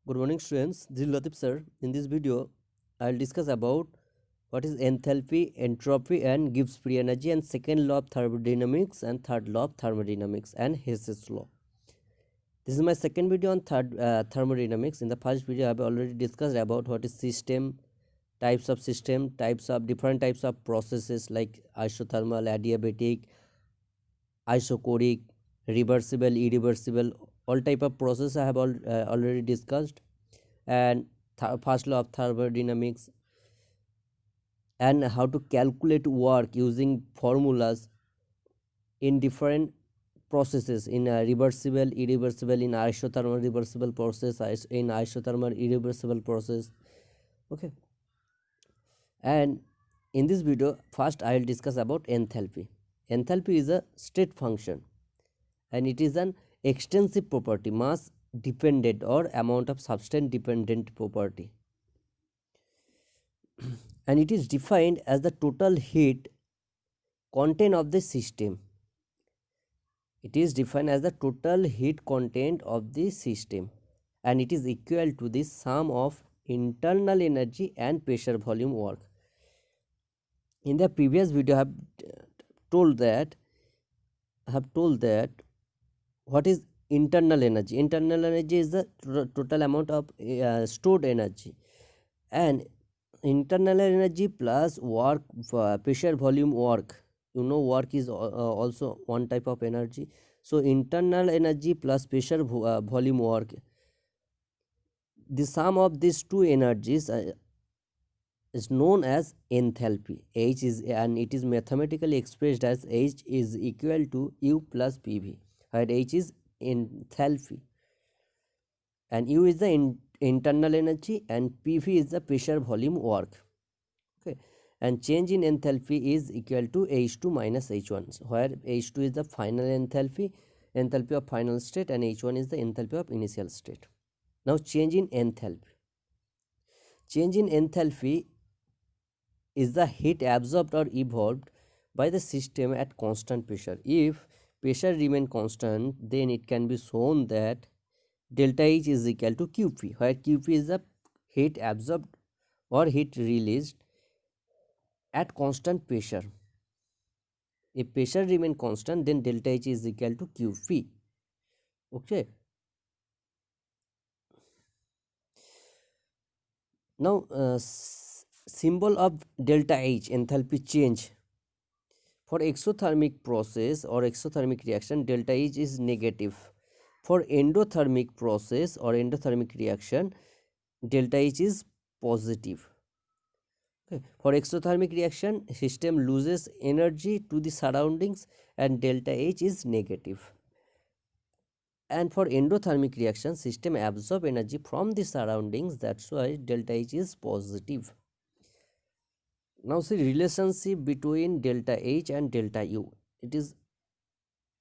Good morning students, this is Latif sir. In this video, I will discuss about what is enthalpy, entropy and Gibbs free energy and second law of thermodynamics and third law of thermodynamics and Hess's law. This is my second video on thermodynamics. In the first video, I have already discussed about what is system, types of system, different types of processes like isothermal, adiabatic, isochoric, reversible, irreversible, all type of process I have already discussed, and first law of thermodynamics, and how to calculate work using formulas in different processes in reversible, irreversible, in isothermal reversible process, in isothermal irreversible process. Okay, and in this video first I will discuss about enthalpy. Enthalpy is a state function and it is an extensive property, mass dependent or amount of substance dependent property, and it is defined as the total heat content of the system. It is defined as the total heat content of the system, and it is equal to the sum of internal energy and pressure volume work. In the previous video I have told that what is internal energy. Internal energy is the total amount of stored energy, and internal energy plus work, pressure volume work, work is also one type of energy. So internal energy plus pressure volume work, the sum of these two energies is known as enthalpy. H is, and it is mathematically expressed as H is equal to U plus PV, where H is enthalpy and U is the internal energy and PV is the pressure volume work. Okay, and change in enthalpy is equal to H2 minus H1, where H2 is the final enthalpy of final state, and H1 is the enthalpy of initial state. Now change in enthalpy. Change in enthalpy is the heat absorbed or evolved by the system at constant pressure. If pressure remain constant, then it can be shown that delta H is equal to Qp, where Qp is the heat absorbed or heat released at constant pressure. If pressure remain constant, then delta H is equal to Qp. Okay. Now symbol of delta H, enthalpy change. For exothermic process or exothermic reaction, delta H is negative. For endothermic process or endothermic reaction, delta H is positive. Okay. For exothermic reaction, system loses energy to the surroundings and delta H is negative. And for endothermic reaction, system absorb energy from the surroundings, that's why delta H is positive. Now see relationship between delta H and delta U. It is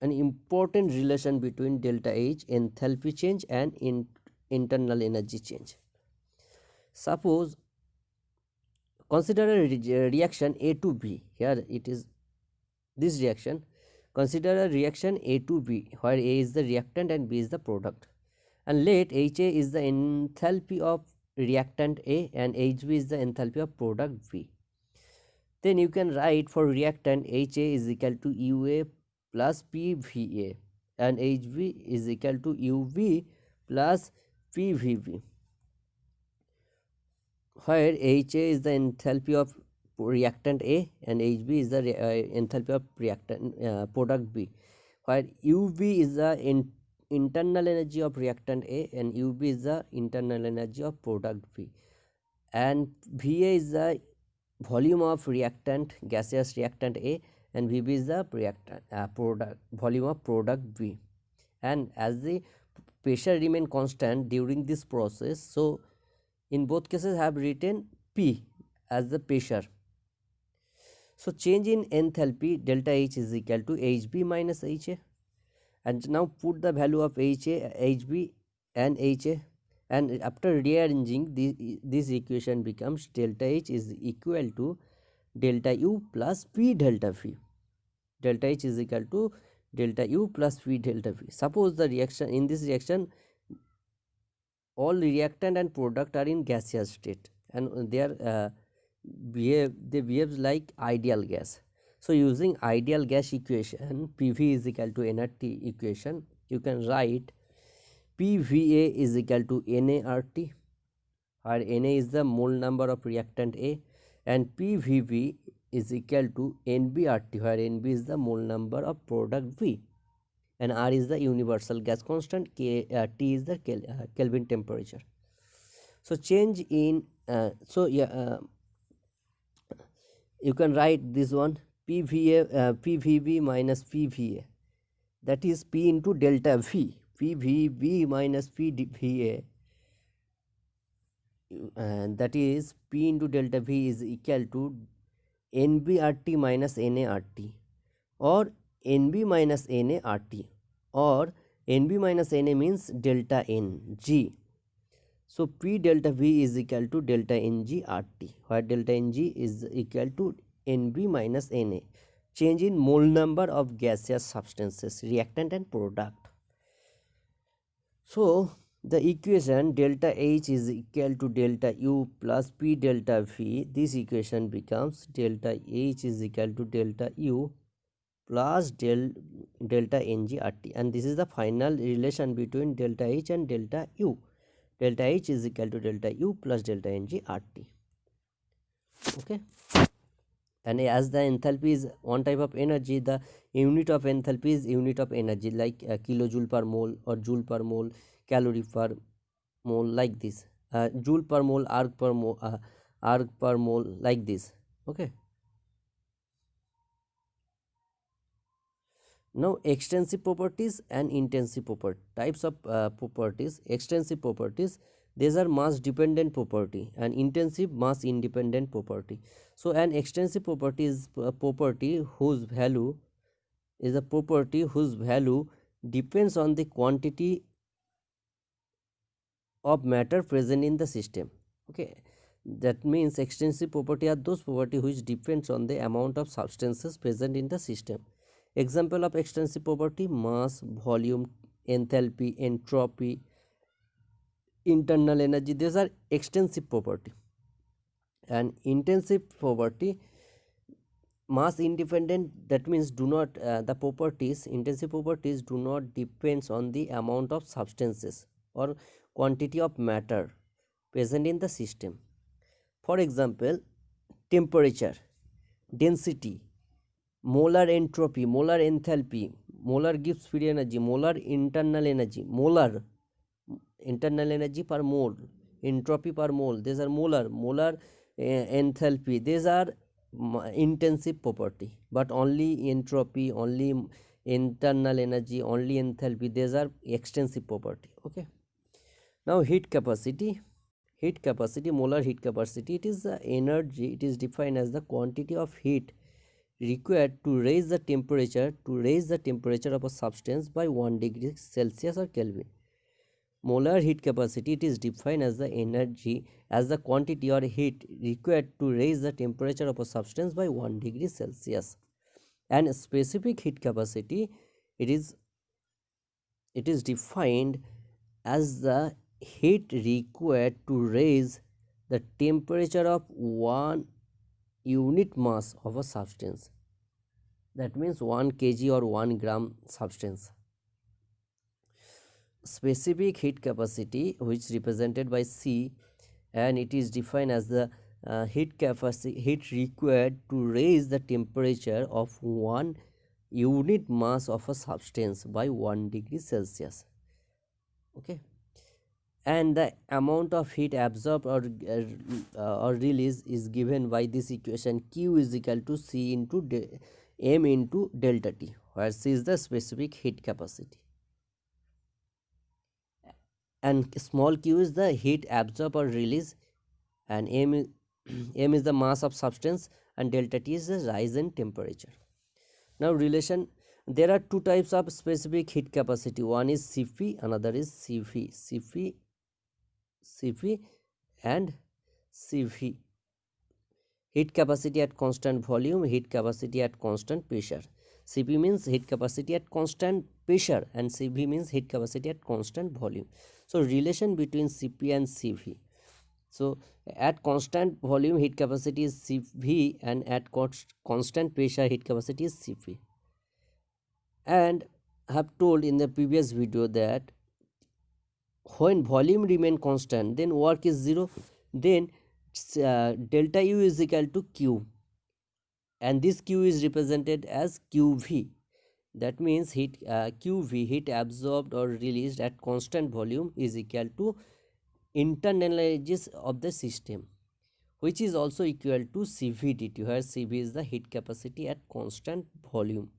an important relation between delta H, enthalpy change and internal energy change. Suppose consider a reaction A to B. Here it is this reaction. Consider a reaction A to B, where A is the reactant and B is the product, and let HA is the enthalpy of reactant A and HB is the enthalpy of product B. Then you can write for reactant HA is equal to UA plus PVA and HB is equal to UV plus PVB, where HA is the enthalpy of reactant A and HB is the enthalpy of reactant product B, where UV is the internal energy of reactant A and UB is the internal energy of product B, and VA is the volume of reactant, gaseous reactant A, and VB is the volume of product B. And as the pressure remain constant during this process, so in both cases I have written P as the pressure. So change in enthalpy, delta H is equal to HB minus HA, and now put the value of HA, HB and HA, and after rearranging this equation becomes delta H is equal to delta U plus P delta V. Delta H is equal to delta U plus V delta V. Suppose the reaction, in this reaction all reactant and product are in gaseous state, and they behave like ideal gas. So using ideal gas equation, PV is equal to nRT equation, you can write PVA is equal to NART, where Na is the mole number of reactant A, and PVV is equal to NBRT, where NB is the mole number of product V, and R is the universal gas constant, T is the Kelvin temperature. So change in you can write this one PVV minus PVA, that is P into delta V, PVV minus PVA, and that is P into delta V is equal to NBRT minus NART, or NB minus NART, or NB minus NA means delta N G. So P delta V is equal to delta Ng RT, where delta Ng is equal to Nb minus Na. Change in mole number of gaseous substances, reactant and product. So the equation delta H is equal to delta U plus P delta V. This equation becomes delta H is equal to delta U plus delta Ng RT, and this is the final relation between delta H and delta U. Delta H is equal to delta U plus delta Ng RT. Okay, and as the enthalpy is one type of energy, the unit of enthalpy is unit of energy, like kilojoule per mole or joule per mole, calorie per mole, like this, joule per mole, arc per mole, like this. Okay, now extensive properties and intensive types of properties. Extensive properties, these are mass dependent property, and intensive mass independent property. So an extensive property is a property whose value depends on the quantity of matter present in the system. Okay, that means extensive property are those property which depends on the amount of substances present in the system. Example of extensive property: mass, volume, enthalpy, entropy, internal energy. These are extensive property. And intensive property, mass independent, that means do not the properties, intensive properties do not depends on the amount of substances or quantity of matter present in the system. For example, temperature, density, molar entropy, molar enthalpy, molar gives free energy, molar internal energy, molar internal energy per mole, entropy per mole, these are molar enthalpy, these are intensive property. But only entropy, only internal energy, only enthalpy, these are extensive property. Okay, now heat capacity. Molar heat capacity, it is the energy, it is defined as the quantity of heat required to raise the temperature of a substance by 1 degree Celsius or Kelvin. Molar heat capacity, it is defined as the energy, as the quantity or heat required to raise the temperature of a substance by 1 degree Celsius. And specific heat capacity, it is defined as the heat required to raise the temperature of 1 unit mass of a substance, that means 1 kg or 1 gram substance. Specific heat capacity, which represented by C, and it is defined as the heat required to raise the temperature of 1 unit mass of a substance by 1 degree Celsius. Okay, and the amount of heat absorbed or released is given by this equation: Q is equal to C into M into delta T, where C is the specific heat capacity and small q is the heat absorbed or release, and m is the mass of substance, and delta T is the rise in temperature. Now relation, there are two types of specific heat capacity, one is Cp, another is Cv and Cv. Heat capacity at constant volume, heat capacity at constant pressure. Cp means heat capacity at constant pressure and Cv means heat capacity at constant volume. So relation between Cp and Cv. So at constant volume heat capacity is Cv and at constant pressure heat capacity is Cp. And I have told in the previous video that when volume remain constant then work is 0, then delta U is equal to Q, and this Q is represented as QV. That means heat QV, heat absorbed or released at constant volume, is equal to internal energies of the system, which is also equal to CVDT, where CV is the heat capacity at constant volume.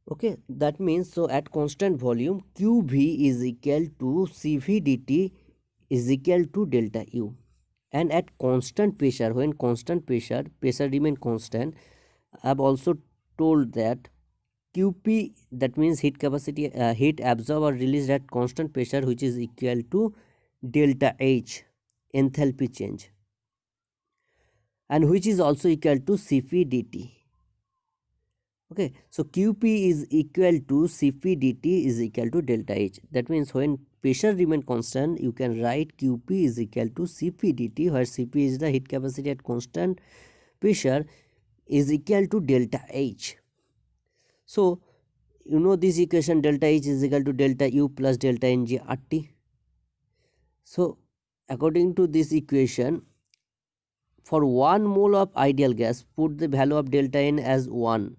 Okay, that means so at constant volume QV is equal to CVDT is equal to delta U, and at constant pressure, when constant pressure remain constant, I have also told that QP, that means heat capacity, heat absorbed or released at constant pressure, which is equal to delta H, enthalpy change, and which is also equal to Cp dt. Okay, so Qp is equal to Cp dt is equal to delta H. That means when pressure remain constant, you can write Qp is equal to Cp dt, where Cp is the heat capacity at constant pressure, is equal to delta H. So you know this equation, delta H is equal to delta U plus delta Ng RT. So according to this equation, for 1 mole of ideal gas, put the value of delta N as 1.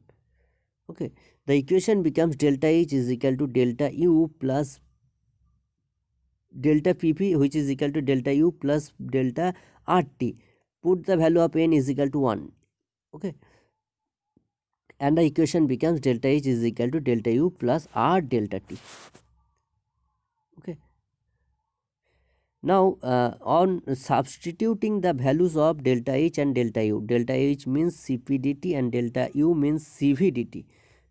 Okay, the equation becomes delta H is equal to delta U plus delta Pp, which is equal to delta U plus delta RT. Put the value of N is equal to 1. Okay, and the equation becomes delta H is equal to delta U plus R delta T. Okay, now on substituting the values of delta H and delta U, delta H means Cp dt and delta U means Cv dt.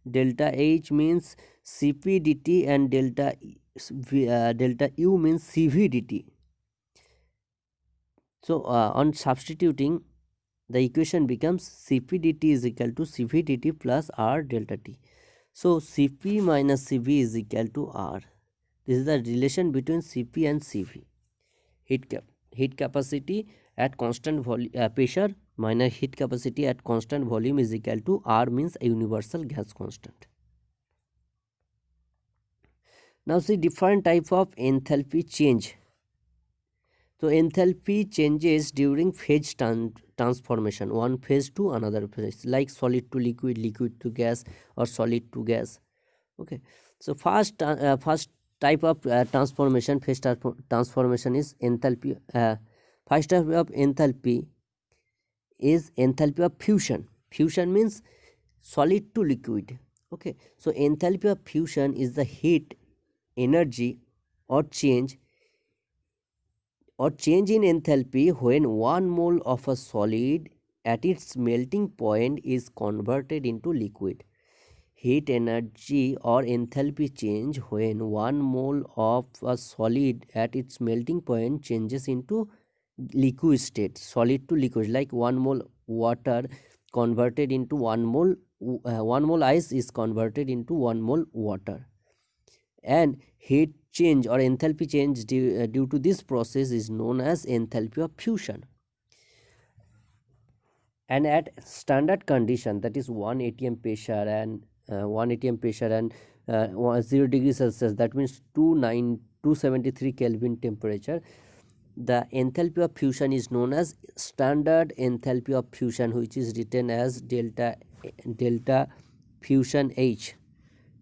Delta H means Cp dt and delta U means Cv dt. So on substituting, the equation becomes Cp dt is equal to Cv dt plus R delta T. So Cp minus Cv is equal to R. This is the relation between Cp and Cv. Heat capacity at constant pressure minus heat capacity at constant volume is equal to R, means a universal gas constant. Now see different type of enthalpy change. So enthalpy changes during phase transformation, one phase to another phase, like solid to liquid, liquid to gas, or solid to gas. Okay, so first type of transformation, phase transformation is enthalpy. First type of enthalpy is enthalpy of fusion. Fusion means solid to liquid. Okay, so enthalpy of fusion is the heat energy or change in enthalpy when 1 mole of a solid at its melting point is converted into liquid. Heat energy or enthalpy change when 1 mole of a solid at its melting point changes into liquid state, solid to liquid, like 1 mole water converted into 1 mole 1 mole ice is converted into 1 mole water. And heat change or enthalpy change due to this process is known as enthalpy of fusion. And at standard condition, that is 1 atm pressure and 0 degrees Celsius, that means 273 Kelvin temperature, the enthalpy of fusion is known as standard enthalpy of fusion, which is written as delta fusion H.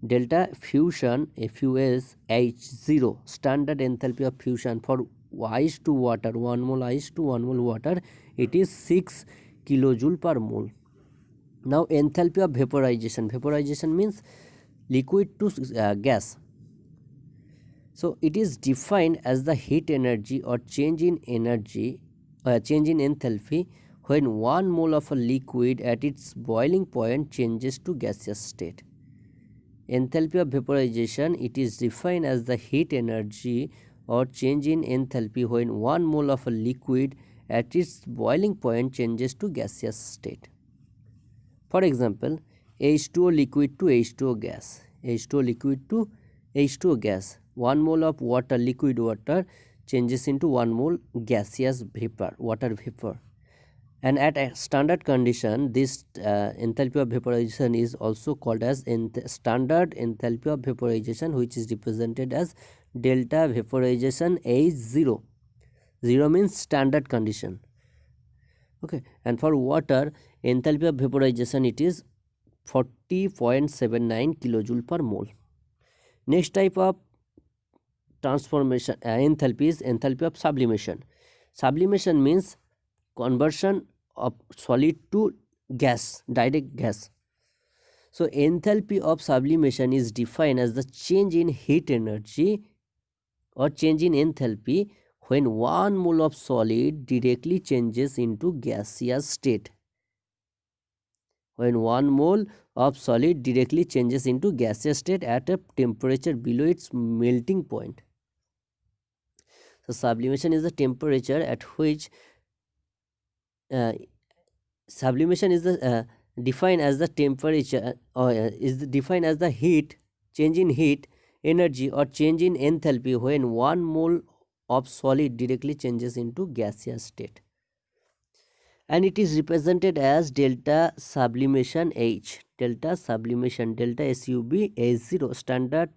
Delta fusion FUS H0, standard enthalpy of fusion for ice to water, 1 mole ice to 1 mole water, it is 6 kilojoule per mole. Now enthalpy of vaporization. Vaporization means liquid to gas. So it is defined as the heat energy or change in enthalpy when 1 mole of a liquid at its boiling point changes to gaseous state. Enthalpy of vaporization, it is defined as the heat energy or change in enthalpy when 1 mole of a liquid at its boiling point changes to gaseous state. For example, H2O liquid to H2O gas. H2O liquid to H2O gas. 1 mole of water, liquid water, changes into 1 mole gaseous vapor, water vapor. And at a standard condition, this enthalpy of vaporization is also called as standard enthalpy of vaporization, which is represented as delta vaporization H0. 0 means standard condition. Okay, and for water, enthalpy of vaporization, it is 40.79 kilojoule per mole. Next type of transformation enthalpy is enthalpy of sublimation. Sublimation means conversion of solid to gas, direct gas. So enthalpy of sublimation is defined as the change in heat energy or change in enthalpy when 1 mole of solid directly changes into gaseous state. When 1 mole of solid directly changes into gaseous state at a temperature below its melting point. So sublimation is the temperature at which sublimation is the defined as the temperature or is defined as the heat, change in heat energy or change in enthalpy when 1 mole of solid directly changes into gaseous state, and it is represented as delta sublimation H. Delta sublimation, delta SUB H0, standard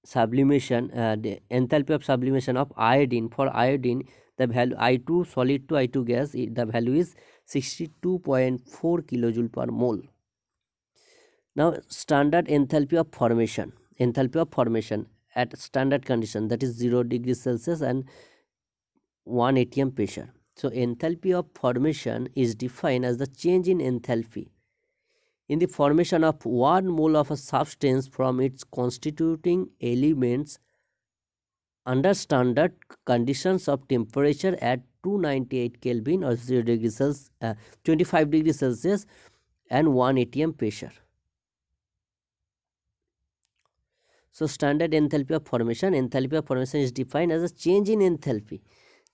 sublimation, the enthalpy of sublimation of iodine. For iodine, the value I2 solid to I2 gas, the value is 62.4 kilojoule per mole. Now standard enthalpy of formation. Enthalpy of formation at standard condition, that is 0 degrees Celsius and 1 atm pressure. So enthalpy of formation is defined as the change in enthalpy in the formation of 1 mole of a substance from its constituting elements under standard conditions of temperature at 298 Kelvin or 0 degrees Celsius, 25 degrees Celsius and 1 atm pressure. So standard enthalpy of formation. Enthalpy of formation is defined as a change in enthalpy.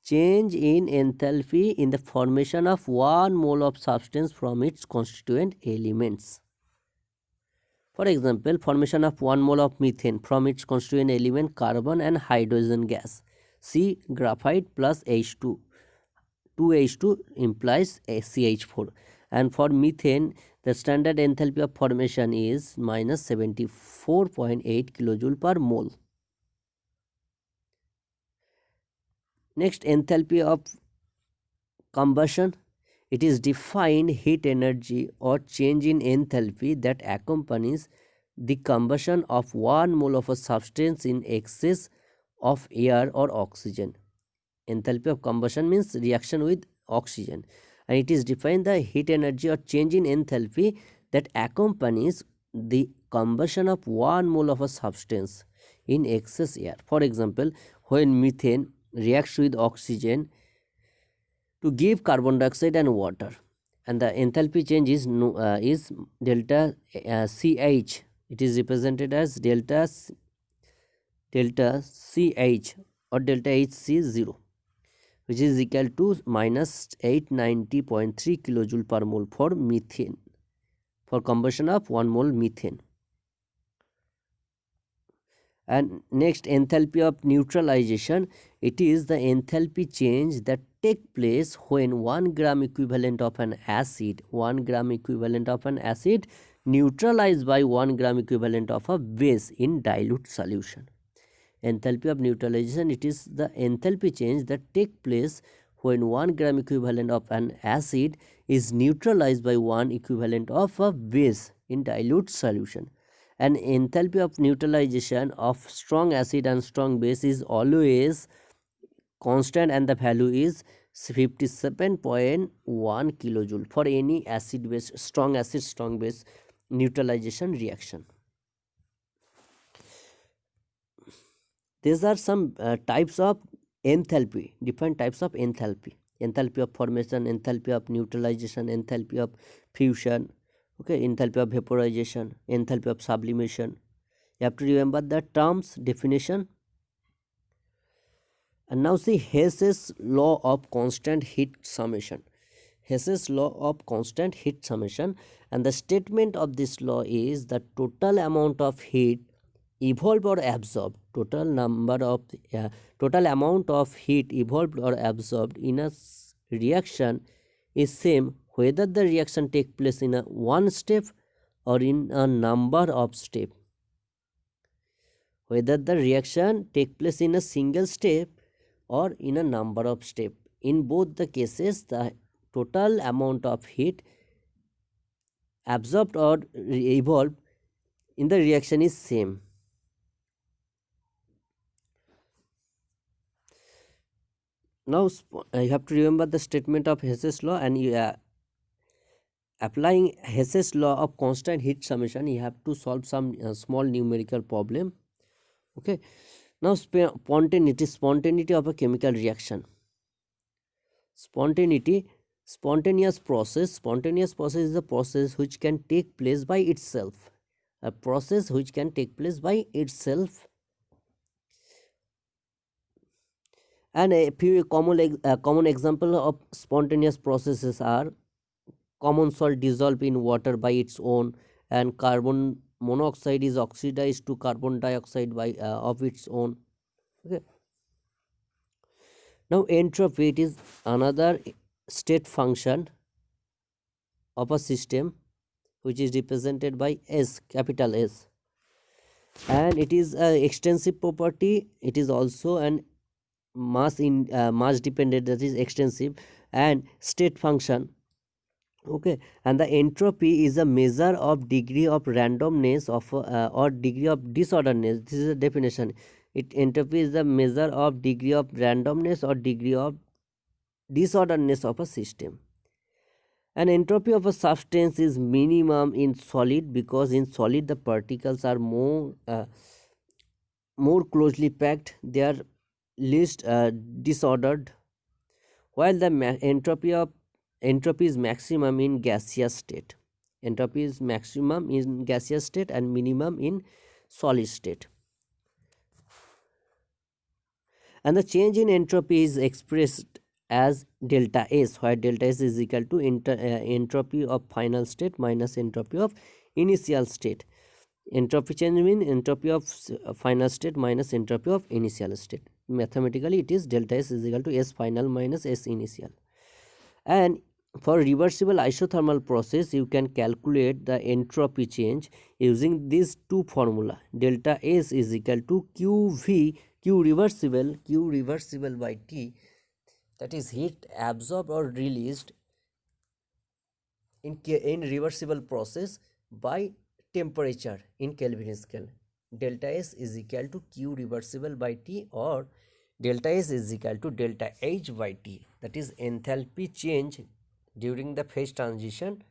Change in enthalpy in the formation of 1 mole of substance from its constituent elements. For example, formation of 1 mole of methane from its constituent element carbon and hydrogen gas. See graphite plus H2. 2H2 implies CH4. And for methane, the standard enthalpy of formation is minus 74.8 kilojoule per mole. Next, enthalpy of combustion. It is defined heat energy or change in enthalpy that accompanies the combustion of 1 mole of a substance in excess of air or oxygen. Enthalpy of combustion means reaction with oxygen, and it is defined the heat energy or change in enthalpy that accompanies the combustion of 1 mole of a substance in excess air. For example, when methane reacts with oxygen to give carbon dioxide and water, and the enthalpy change is delta CH. It is represented as delta CH or delta HC0, which is equal to minus 890.3 kilojoule per mole for methane, for combustion of 1 mole methane. And next, enthalpy of neutralization. It is the enthalpy change that take place when 1 gram equivalent of an acid, 1 gram equivalent of an acid neutralized by 1 gram equivalent of a base in dilute solution. Enthalpy of neutralization, it is the enthalpy change that take place when 1 gram equivalent of an acid is neutralized by 1 equivalent of a base in dilute solution. And enthalpy of neutralization of strong acid and strong base is always constant, and the value is 57.1 kilojoule for any acid base, strong acid strong base neutralization reaction. These are some types of enthalpy, different types of enthalpy. Enthalpy of formation, enthalpy of neutralization, enthalpy of fusion, okay, enthalpy of vaporization, enthalpy of sublimation. You have to remember the terms, definition. And now see Hess's law of constant heat summation. Hess's law of constant heat summation, and the statement of this law is the total amount of heat evolved or absorbed, total amount of heat evolved or absorbed in a reaction is same whether the reaction take place in a one step or in a number of step. Whether the reaction take place in a single step or in a number of step, in both the cases the total amount of heat absorbed or evolved in the reaction is same. Now you have to remember the statement of Hess's law, and you applying Hess's law of constant heat summation, you have to solve some small numerical problem. Okay, now spontaneity of a chemical reaction. Spontaneous process is a process which can take place by itself, a process which can take place by itself. And a few common example of spontaneous processes are common salt dissolved in water by its own, and carbon monoxide is oxidized to carbon dioxide by of its own. Okay. Now entropy, it is another state function of a system which is represented by S, capital S, and it is a extensive property. It is also an mass dependent, that is extensive, and state function. Okay, and the entropy is a measure of degree of randomness of or degree of disorderness. This is a definition. Entropy is the measure of degree of randomness or degree of disorderness of a system. And entropy of a substance is minimum in solid, because in solid the particles are more closely packed, they are least disordered, while the entropy is maximum in gaseous state. Entropy is maximum in gaseous state and minimum in solid state. And the change in entropy is expressed as delta S, where delta S is equal to entropy of final state minus entropy of initial state. Entropy change means entropy of final state minus entropy of initial state. Mathematically it is delta S is equal to S final minus S initial. And for reversible isothermal process, you can calculate the entropy change using these two formula. Delta S is equal to QV, Q reversible by T, that is heat absorbed or released in reversible process by temperature in Kelvin scale. Delta S is equal to Q reversible by T, or delta S is equal to delta H by T, that is enthalpy change during the phase transition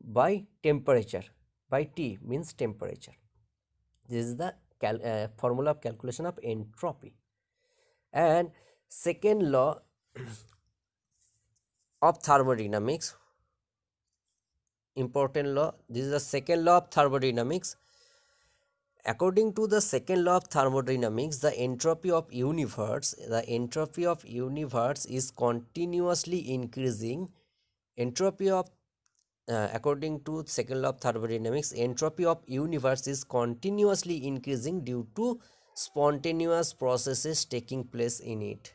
by temperature, by T means temperature. This is the formula of calculation of entropy. And second law of thermodynamics, important law, this is the second law of thermodynamics. According to the second law of thermodynamics, the entropy of universe is continuously increasing. Entropy of according to second law of thermodynamics, entropy of universe is continuously increasing due to spontaneous processes taking place in it.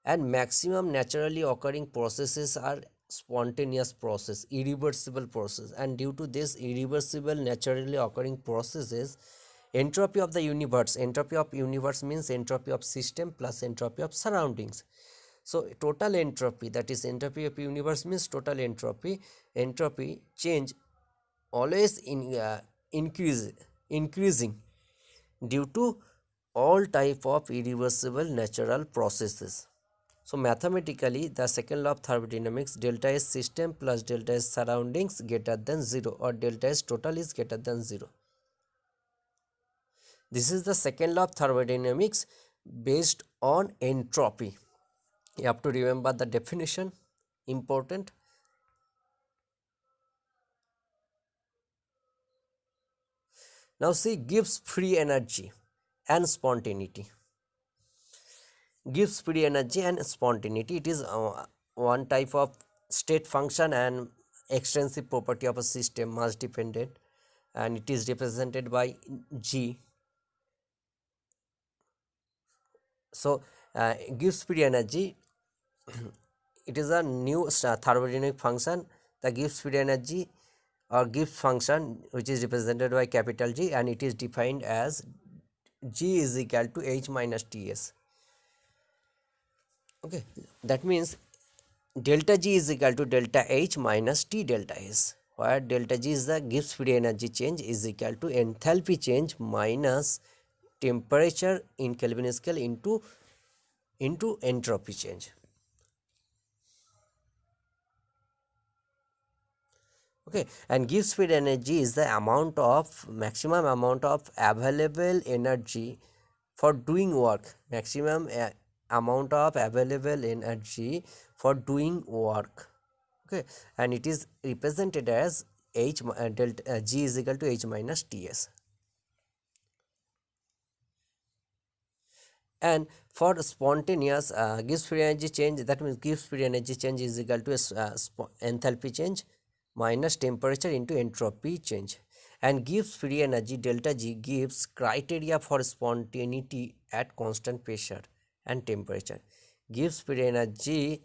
And maximum naturally occurring processes are spontaneous process, irreversible process, and due to this irreversible naturally occurring processes, entropy of universe means entropy of system plus entropy of surroundings. So total entropy, that is entropy of universe means total entropy change always increasing due to all type of irreversible natural processes. So mathematically, the second law of thermodynamics, delta S system plus delta S surroundings greater than 0, or delta S total is greater than 0. This is the second law of thermodynamics based on entropy. You have to remember the definition, important. Now see, gives free energy and spontaneity. Gives free energy and spontaneity. It is one type of state function and extrinsic property of a system mass dependent, and it is represented by G. So Gibbs free energy, it is a new thermodynamic function. The Gibbs free energy or Gibbs function, which is represented by capital G, and it is defined as G is equal to H minus Ts. Okay, that means delta G is equal to delta H minus T delta S, where delta G is the Gibbs free energy change is equal to enthalpy change minus temperature in Kelvin scale into entropy change. Okay, and Gibbs free energy is the maximum amount of available energy for doing work, maximum amount of available energy for doing work. Okay, and it is represented as delta G is equal to H minus Ts. And for spontaneous Gibbs free energy change, that means Gibbs free energy change is equal to enthalpy change minus temperature into entropy change. And Gibbs free energy delta G gives criteria for spontaneity at constant pressure and temperature. Gibbs free energy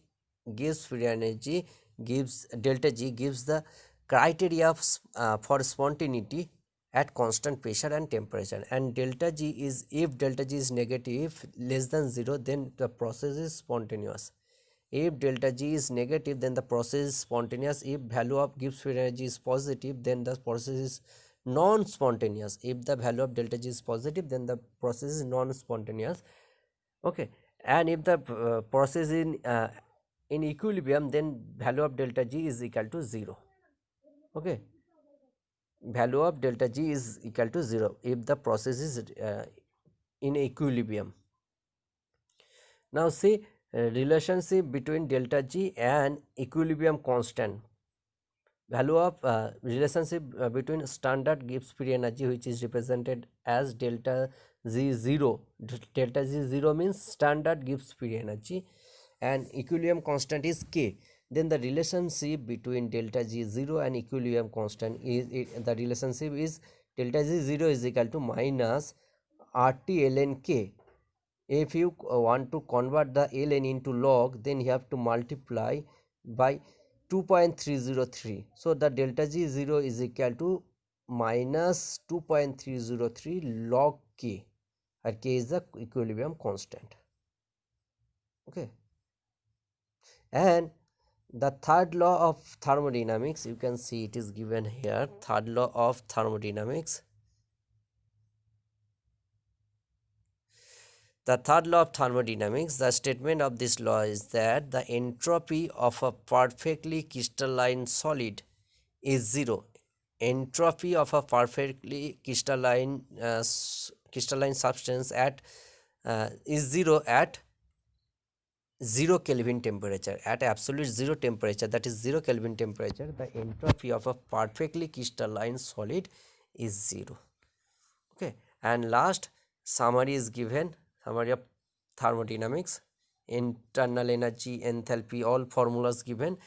Gibbs free energy gives delta G gives the criteria for spontaneity at constant pressure and temperature, and delta G is, if delta G is negative less than 0, then the process is spontaneous. If delta G is negative, then the process is spontaneous. If value of Gibbs free energy is positive, then the process is non-spontaneous. If the value of delta G is positive, then the process is non-spontaneous. Okay, and if the process in equilibrium, then value of delta G is equal to 0. Okay, value of delta G is equal to 0 if the process is in equilibrium. Now see relationship between delta G and equilibrium constant. Value of relationship between standard Gibbs free energy, which is represented as delta Z0. Delta Z0 means standard Gibbs free energy, and equilibrium constant is K. Then the relationship between delta G0 and equilibrium constant is the relationship is delta Z0 is equal to minus RT ln K. If you want to convert the ln into log, then you have to multiply by 2.303. So the delta G0 is equal to minus 2.303 log K, or K is the equilibrium constant. Okay, and the third law of thermodynamics, you can see it is given here. Third law of thermodynamics. The third law of thermodynamics, the statement of this law is that the entropy of a perfectly crystalline solid is 0. Entropy of a perfectly crystalline substance is 0 at 0 Kelvin temperature. At absolute 0 temperature, that is 0 Kelvin temperature, the entropy of a perfectly crystalline solid is 0. Okay, and last summary is given, summary of thermodynamics. Internal energy, enthalpy, all formulas given,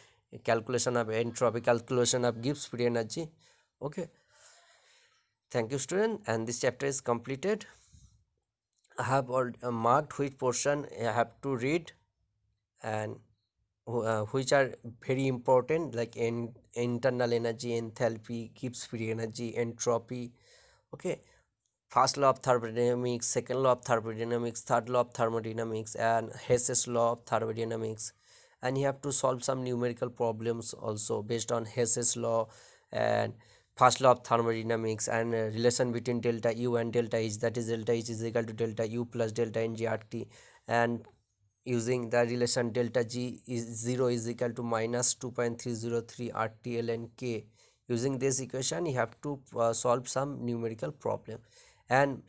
calculation of entropy, calculation of Gibbs free energy. Okay, thank you student, and this chapter is completed. I have marked which portion I have to read, and which are very important, like internal energy, enthalpy, Gibbs free energy, entropy. Okay, first law of thermodynamics, second law of thermodynamics, third law of thermodynamics, and Hess's law of thermodynamics. And you have to solve some numerical problems also based on Hess's law and first law of thermodynamics, and relation between delta U and delta H, that is delta H is equal to delta U plus delta Ng RT, and using the relation delta G is 0 is equal to minus 2.303 RT ln K. Using this equation, you have to solve some numerical problem, and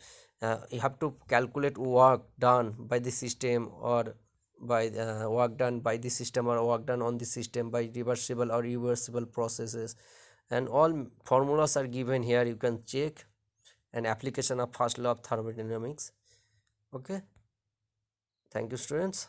you have to calculate work done by the system, or by work done by the system, or work done on the system by reversible or irreversible processes, and all formulas are given here, you can check, an application of first law of thermodynamics. Okay, thank you students.